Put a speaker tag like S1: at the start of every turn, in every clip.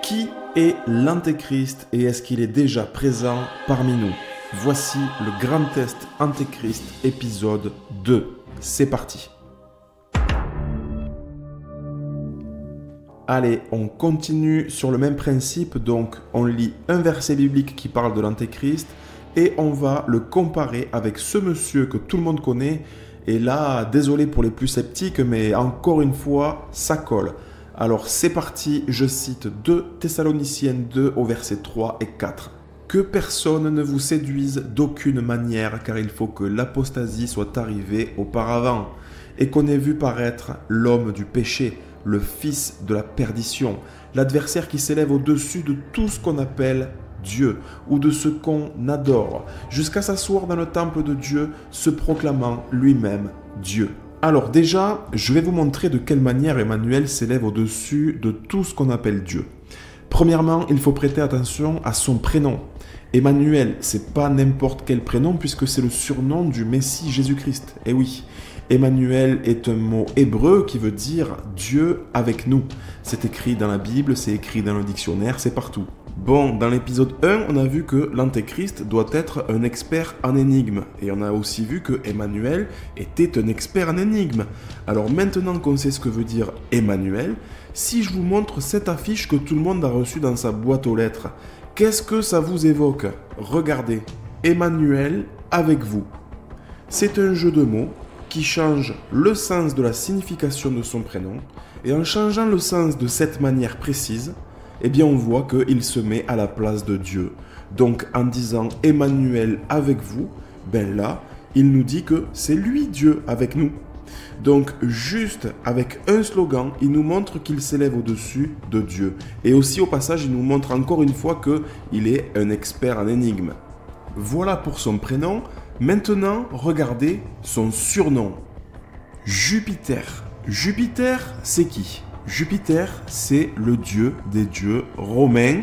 S1: Qui est l'Antéchrist et est-ce qu'il est déjà présent parmi nous? Voici le grand test Antéchrist épisode 2. C'est parti. Allez, on continue sur le même principe, donc on lit un verset biblique qui parle de l'Antéchrist et on va le comparer avec ce monsieur que tout le monde connaît. Et là, désolé pour les plus sceptiques, mais encore une fois, ça colle. Alors c'est parti, je cite 2 Thessaloniciens 2 au verset 3 et 4. Que personne ne vous séduise d'aucune manière, car il faut que l'apostasie soit arrivée auparavant, et qu'on ait vu paraître l'homme du péché, le fils de la perdition, l'adversaire qui s'élève au-dessus de tout ce qu'on appelle Dieu, ou de ce qu'on adore, jusqu'à s'asseoir dans le temple de Dieu, se proclamant lui-même Dieu. Alors déjà, je vais vous montrer de quelle manière Emmanuel s'élève au-dessus de tout ce qu'on appelle Dieu. Premièrement, il faut prêter attention à son prénom. Emmanuel, c'est pas n'importe quel prénom puisque c'est le surnom du Messie Jésus-Christ. Eh oui, Emmanuel est un mot hébreu qui veut dire Dieu avec nous. C'est écrit dans la Bible, c'est écrit dans le dictionnaire, c'est partout. Bon, dans l'épisode 1, on a vu que l'Antéchrist doit être un expert en énigmes. Et on a aussi vu que Emmanuel était un expert en énigmes. Alors maintenant qu'on sait ce que veut dire Emmanuel, si je vous montre cette affiche que tout le monde a reçue dans sa boîte aux lettres, qu'est-ce que ça vous évoque? Regardez, Emmanuel avec vous. C'est un jeu de mots qui change le sens de la signification de son prénom. Et en changeant le sens de cette manière précise, eh bien on voit qu'il se met à la place de Dieu. Donc en disant Emmanuel avec vous, ben là, il nous dit que c'est lui Dieu avec nous. Donc juste avec un slogan, il nous montre qu'il s'élève au-dessus de Dieu. Et aussi au passage, il nous montre encore une fois qu'il est un expert en énigmes. Voilà pour son prénom. Maintenant, regardez son surnom. Jupiter. Jupiter, c'est qui? Jupiter, c'est le dieu des dieux romains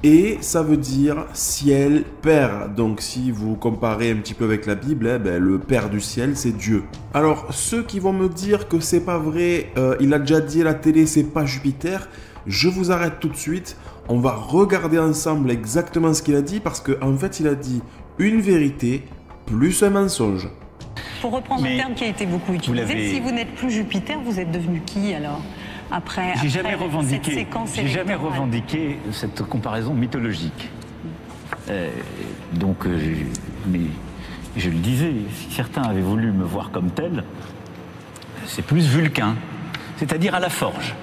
S1: et ça veut dire ciel père. Donc si vous comparez un petit peu avec la Bible, le père du ciel, c'est Dieu. Alors ceux qui vont me dire que c'est pas vrai, il a déjà dit à la télé, c'est pas Jupiter, je vous arrête tout de suite. On va regarder ensemble exactement ce qu'il a dit parce qu'en fait il a dit une vérité plus un mensonge.
S2: Pour reprendre un terme qui a été beaucoup utilisé, si vous n'êtes plus Jupiter, vous êtes devenu qui alors?
S3: J'ai jamais revendiqué cette comparaison mythologique. Mais je le disais, si certains avaient voulu me voir comme tel, c'est plus Vulcain, c'est-à-dire à la forge.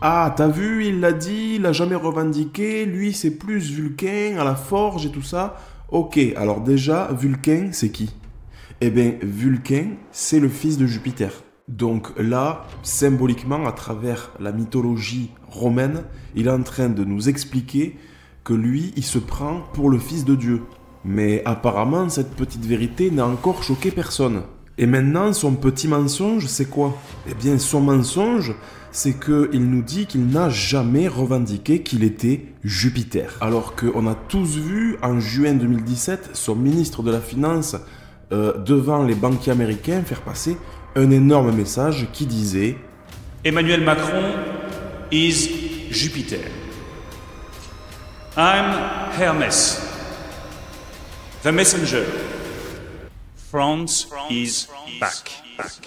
S1: Ah, t'as vu, il l'a dit, il l'a jamais revendiqué, lui c'est plus Vulcain, à la forge et tout ça. Ok, alors déjà, Vulcain, c'est qui? Eh bien, Vulcain, c'est le fils de Jupiter. Donc là, symboliquement, à travers la mythologie romaine, il est en train de nous expliquer que lui, il se prend pour le fils de Dieu. Mais apparemment, cette petite vérité n'a encore choqué personne. Et maintenant, son petit mensonge, c'est quoi? Eh bien, son mensonge, c'est qu'il nous dit qu'il n'a jamais revendiqué qu'il était Jupiter. Alors qu'on a tous vu, en juin 2017, son ministre de la Finance, devant les banquiers américains, faire passer un énorme message qui disait
S4: Emmanuel Macron is Jupiter. I'm Hermès, the messenger. France is back.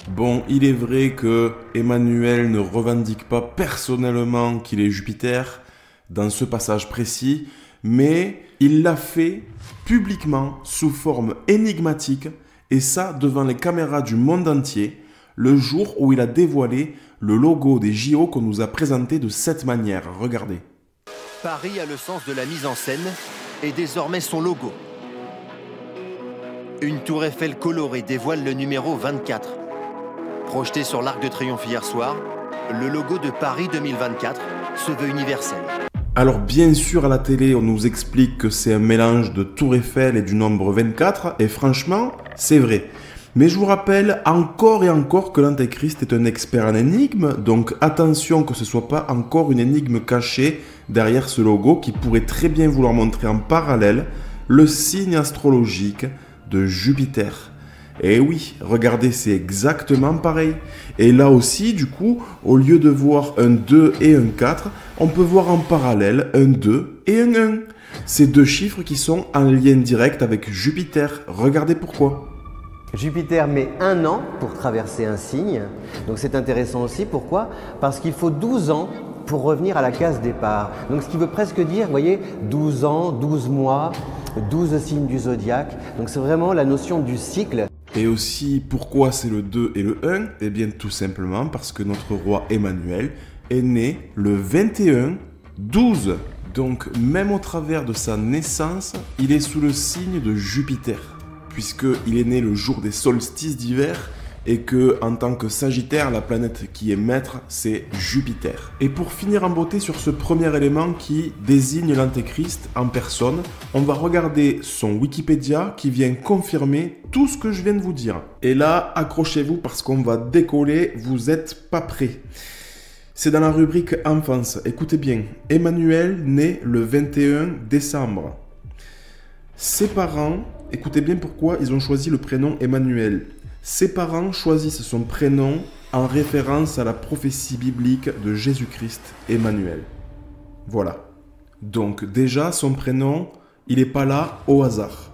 S1: Bon, il est vrai que Emmanuel ne revendique pas personnellement qu'il est Jupiter dans ce passage précis, mais il l'a fait publiquement sous forme énigmatique et ça devant les caméras du monde entier, le jour où il a dévoilé le logo des JO qu'on nous a présenté de cette manière. Regardez.
S5: Paris a le sens de la mise en scène et désormais son logo. Une tour Eiffel colorée dévoile le numéro 24. Projeté sur l'Arc de Triomphe hier soir, le logo de Paris 2024 se veut universel.
S1: Alors bien sûr à la télé on nous explique que c'est un mélange de Tour Eiffel et du nombre 24 et franchement c'est vrai. Mais je vous rappelle encore et encore que l'Antéchrist est un expert en énigmes, donc attention que ce soit pas encore une énigme cachée derrière ce logo qui pourrait très bien vouloir montrer en parallèle le signe astrologique de Jupiter. Et oui, regardez, c'est exactement pareil. Et là aussi, du coup, au lieu de voir un 2 et un 4, on peut voir en parallèle un 2 et un 1. Ces deux chiffres qui sont en lien direct avec Jupiter. Regardez pourquoi.
S6: Jupiter met 1 an pour traverser un signe. Donc c'est intéressant aussi. Pourquoi? Parce qu'il faut 12 ans pour revenir à la case départ. Donc ce qui veut presque dire, vous voyez, 12 ans, 12 mois, 12 signes du zodiaque. Donc c'est vraiment la notion du cycle.
S1: Et aussi, pourquoi c'est le 2 et le 1? Eh bien, tout simplement parce que notre roi Emmanuel est né le 21-12. Donc, même au travers de sa naissance, il est sous le signe de Jupiter, puisqu'il est né le jour des solstices d'hiver, et que, en tant que Sagittaire, la planète qui est maître, c'est Jupiter. Et pour finir en beauté sur ce premier élément qui désigne l'Antéchrist en personne, on va regarder son Wikipédia qui vient confirmer tout ce que je viens de vous dire. Et là, accrochez-vous parce qu'on va décoller, vous n'êtes pas prêts. C'est dans la rubrique enfance. Écoutez bien, Emmanuel naît le 21 décembre. Ses parents, écoutez bien pourquoi ils ont choisi le prénom Emmanuel. Ses parents choisissent son prénom en référence à la prophétie biblique de Jésus-Christ, Emmanuel. Voilà. Donc déjà, son prénom, il n'est pas là au hasard.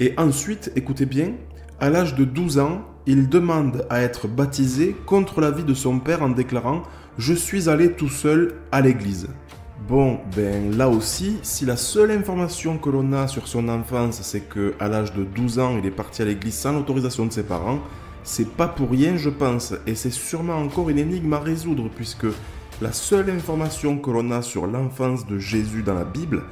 S1: Et ensuite, écoutez bien, à l'âge de 12 ans, il demande à être baptisé contre l'avis de son père en déclarant « Je suis allé tout seul à l'église ». Bon, ben là aussi, si la seule information que l'on a sur son enfance, c'est qu'à l'âge de 12 ans, il est parti à l'église sans l'autorisation de ses parents, c'est pas pour rien, je pense, et c'est sûrement encore une énigme à résoudre, puisque la seule information que l'on a sur l'enfance de Jésus dans la Bible,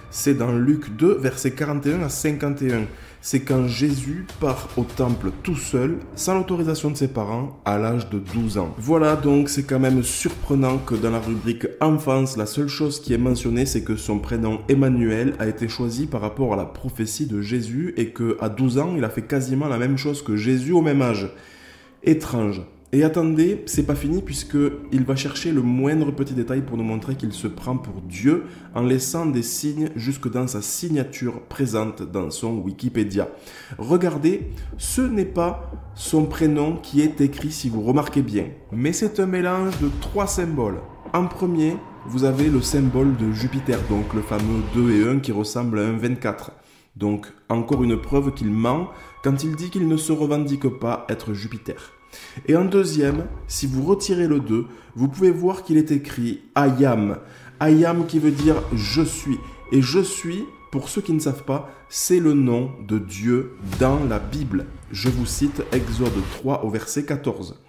S1: c'est dans Luc 2, versets 41 à 51. C'est quand Jésus part au temple tout seul, sans l'autorisation de ses parents, à l'âge de 12 ans. Voilà, donc c'est quand même surprenant que dans la rubrique enfance, la seule chose qui est mentionnée, c'est que son prénom Emmanuel a été choisi par rapport à la prophétie de Jésus et qu'à 12 ans, il a fait quasiment la même chose que Jésus au même âge. Étrange. Et attendez, c'est pas fini puisqu'il va chercher le moindre petit détail pour nous montrer qu'il se prend pour Dieu en laissant des signes jusque dans sa signature présente dans son Wikipédia. Regardez, ce n'est pas son prénom qui est écrit si vous remarquez bien, mais c'est un mélange de 3 symboles. En premier, vous avez le symbole de Jupiter, donc le fameux 2 et 1 qui ressemble à un 24. Donc encore une preuve qu'il ment quand il dit qu'il ne se revendique pas être Jupiter. Et en deuxième, si vous retirez le 2, vous pouvez voir qu'il est écrit « I am ». « I am » qui veut dire « je suis ». Et « je suis », pour ceux qui ne savent pas, c'est le nom de Dieu dans la Bible. Je vous cite Exode 3 au verset 14.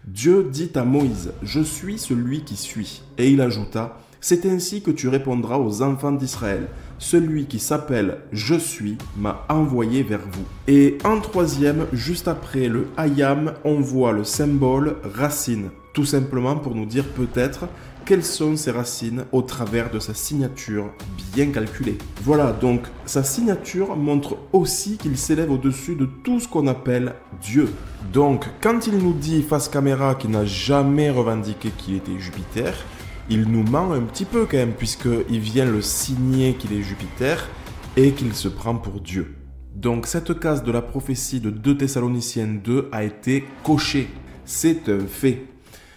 S1: Dieu dit à Moïse « Je suis celui qui suis ». Et il ajouta « C'est ainsi que tu répondras aux enfants d'Israël. Celui qui s'appelle « Je suis » m'a envoyé vers vous. » Et en troisième, juste après le « I am », on voit le symbole racine. Tout simplement pour nous dire peut-être quelles sont ses racines au travers de sa signature bien calculée. Voilà, donc sa signature montre aussi qu'il s'élève au-dessus de tout ce qu'on appelle Dieu. Donc quand il nous dit face caméra qu'il n'a jamais revendiqué qu'il était Jupiter, il nous ment un petit peu quand même, puisqu'il vient le signer qu'il est Jupiter et qu'il se prend pour Dieu. Donc cette case de la prophétie de 2 Thessaloniciens 2 a été cochée. C'est un fait.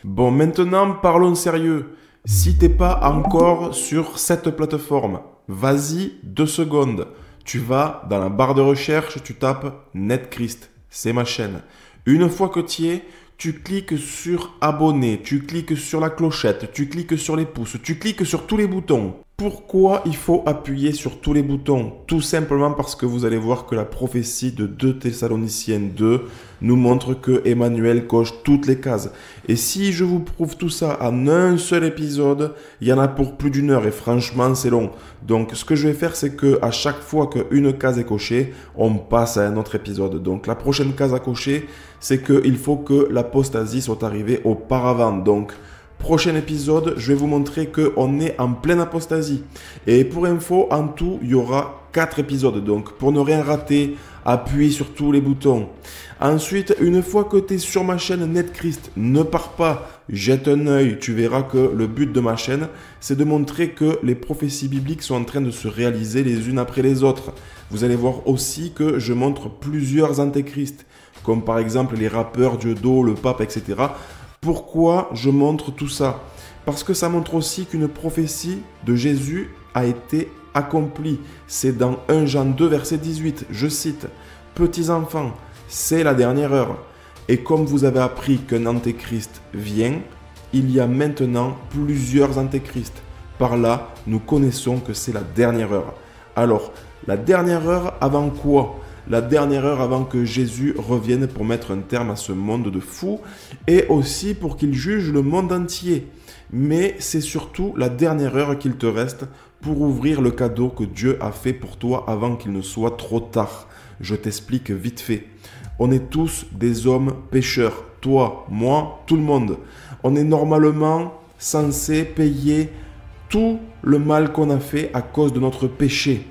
S1: Bon, maintenant parlons sérieux. Si t'es pas encore sur cette plateforme, vas-y 2 secondes. Tu vas dans la barre de recherche, tu tapes NetChrist. C'est ma chaîne. Une fois que tu y es, tu cliques sur abonner, tu cliques sur la clochette, tu cliques sur les pouces, tu cliques sur tous les boutons. Pourquoi il faut appuyer sur tous les boutons? Tout simplement parce que vous allez voir que la prophétie de 2 Thessaloniciens 2 nous montre que Emmanuel coche toutes les cases. Et si je vous prouve tout ça en un seul épisode, il y en a pour plus d'1 heure et franchement c'est long. Donc ce que je vais faire, c'est que à chaque fois qu'une case est cochée, on passe à un autre épisode. Donc la prochaine case à cocher, c'est qu'il faut que l'apostasie soit arrivée auparavant. Donc prochain épisode, je vais vous montrer qu'on est en pleine apostasie. Et pour info, en tout, il y aura 4 épisodes. Donc, pour ne rien rater, appuie sur tous les boutons. Ensuite, une fois que tu es sur ma chaîne NetChrist, ne pars pas, jette un œil. Tu verras que le but de ma chaîne, c'est de montrer que les prophéties bibliques sont en train de se réaliser les unes après les autres. Vous allez voir aussi que je montre plusieurs antéchrists. comme par exemple les rappeurs, Dieudo, le pape, etc. Pourquoi je montre tout ça? Parce que ça montre aussi qu'une prophétie de Jésus a été accomplie. C'est dans 1 Jean 2, verset 18, je cite, « Petits enfants, c'est la dernière heure. Et comme vous avez appris qu'un antéchrist vient, il y a maintenant plusieurs antéchrists. Par là, nous connaissons que c'est la dernière heure. » Alors, la dernière heure avant quoi? La dernière heure avant que Jésus revienne pour mettre un terme à ce monde de fous et aussi pour qu'il juge le monde entier. Mais c'est surtout la dernière heure qu'il te reste pour ouvrir le cadeau que Dieu a fait pour toi avant qu'il ne soit trop tard. Je t'explique vite fait. On est tous des hommes pécheurs. Toi, moi, tout le monde. On est normalement censé payer tout le mal qu'on a fait à cause de notre péché.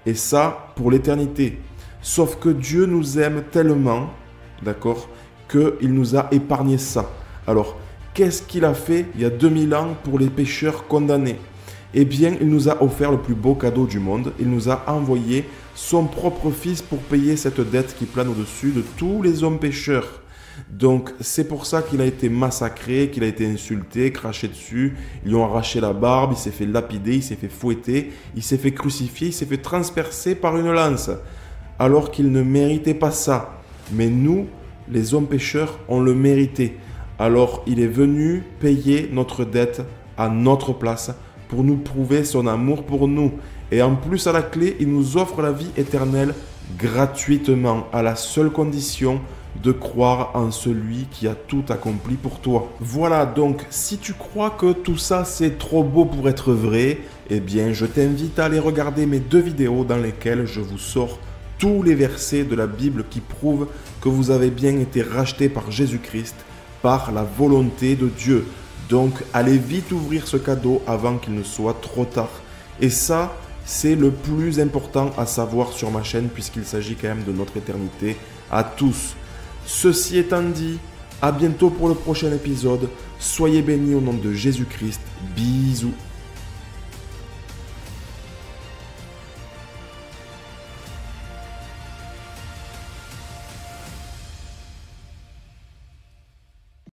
S1: Et ça, pour l'éternité. Sauf que Dieu nous aime tellement, d'accord, qu'il nous a épargné ça. Alors, qu'est-ce qu'il a fait il y a 2000 ans pour les pécheurs condamnés? Eh bien, il nous a offert le plus beau cadeau du monde. Il nous a envoyé son propre fils pour payer cette dette qui plane au-dessus de tous les hommes pécheurs. Donc, c'est pour ça qu'il a été massacré, qu'il a été insulté, craché dessus. Ils lui ont arraché la barbe, il s'est fait lapider, il s'est fait fouetter, il s'est fait crucifier, il s'est fait transpercer par une lance. Alors qu'il ne méritait pas ça. Mais nous, les hommes pécheurs, on le méritait. Alors, il est venu payer notre dette à notre place pour nous prouver son amour pour nous. Et en plus, à la clé, il nous offre la vie éternelle gratuitement, à la seule condition de croire en celui qui a tout accompli pour toi. Voilà, donc si tu crois que tout ça c'est trop beau pour être vrai, eh bien je t'invite à aller regarder mes 2 vidéos dans lesquelles je vous sors tous les versets de la Bible qui prouvent que vous avez bien été rachetés par Jésus-Christ, par la volonté de Dieu. Donc allez vite ouvrir ce cadeau avant qu'il ne soit trop tard. Et ça, c'est le plus important à savoir sur ma chaîne puisqu'il s'agit quand même de notre éternité à tous. Ceci étant dit, à bientôt pour le prochain épisode. Soyez bénis au nom de Jésus-Christ. Bisous.